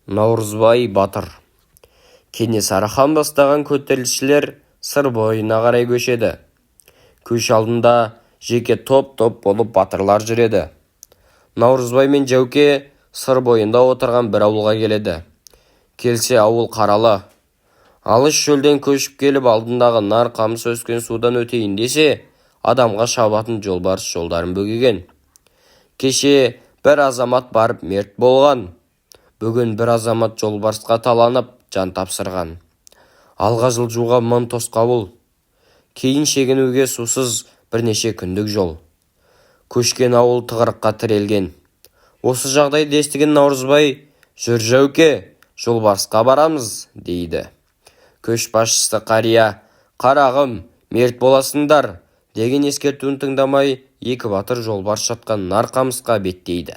Наурызбай батыр. Кенесары хан бастаған көтерілісшілер сыр бойына қарай көшеді. Көш алдында жеке топ-топ болып батырлар жүреді. Наурызбай мен Жәуке сыр бойында отырған бір ауылға келеді. Келсе ауыл қаралы. Алыс шөлден көшіп келіп алдындағы нар қамыс өскен судан өтейін десе, адамға шабатын жолбарыс жолдарын бөгеген. Кеше бір азамат барып мерт болған. Бүгін бір азамат жолбарысқа таланып жан тапсырған. Алға жылжуға мың тосқауыл. Кейін шегінуге сусыз бірнеше күндік жол. Көшкен ауыл тығырыққа тірелген. Осы жағдайды естіген Наурызбай, "Жүр Жәуке, жолбарысқа барамыз", дейді. Көшбасшысы қария, "Қарағым, мерт боласыңдар", деген ескертуін тыңдамай, екі батыр жолбарыс жатқан нар қамысқа беттейді.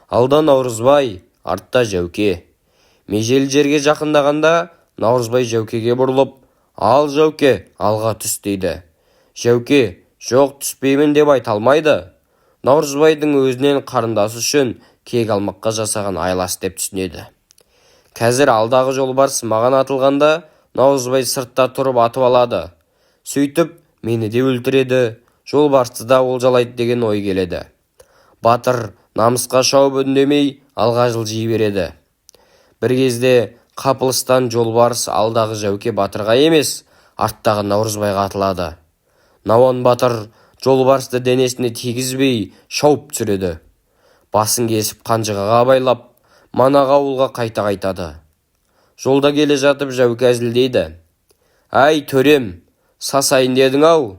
Алда Наурызбай, артта Жәуке. Межелі жерге жақындағанда Наурызбай Жәукеге бұрылып, "Ал Жәуке, алға түс", дейді. Жәуке, "Жоқ, түспеймін" деп айта алмайды. Наурызбайдың өзінен қарындасы үшін кек алмаққа жасаған айласы деп түсінеді. Қазір алдағы жолбарыс маған атылғанда Наурызбай сыртта тұрып атып алады. Сөйтіп, мені де өлтіреді, жолбарысты да олжалайды деген ой келеді. Батыр намысқа шауып үндемей алға жылжи береді. Бір кезде қапылыстан жолбарыс алдағы Жәуке батырға емес, арттағы Наурызбайға атылады. Науан батыр жолбарысты денесіне тигізбей шауып түсіреді. Басын кесіп қанжығаға байлап, манағы ауылға қайта қайтады. Жолда келе жатып Жәуке әзілдейді. "Әй төрем, сасайын дедің-ау.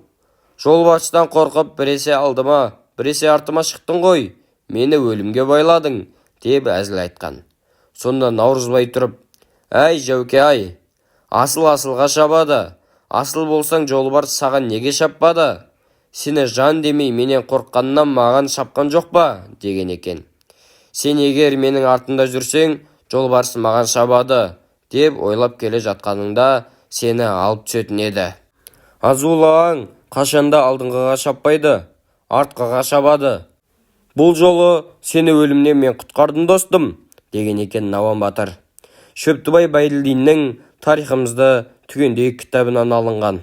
Жолбарыстан қорқып біресе алдыма, біресе артыма шықтың ғой. Мені өлімге байладың", деп әзіл айтқан. Сонда Наурызбай тұрып, "Әй Жәуке-ай, асыл асылға шабады. Асыл болсаң жолбарыс саған неге шаппады? Сені жан демей менен қорыққаннан маған шапқан жоқ па?" деген екен. "Сен егер менің артында жүрсең, жолбарыс маған шабады", деп ойлап келе жатқаныңда сені алып түсетін еді. Азулаң қашанда алдыңғыға шаппайды, артқыға шабады. Бұл жолы сені өлімнен мен құтқардым достым", деген екен Науан батыр. Шөптібай Байділдиннің тарихымызды түгендейік кітабынан алынған.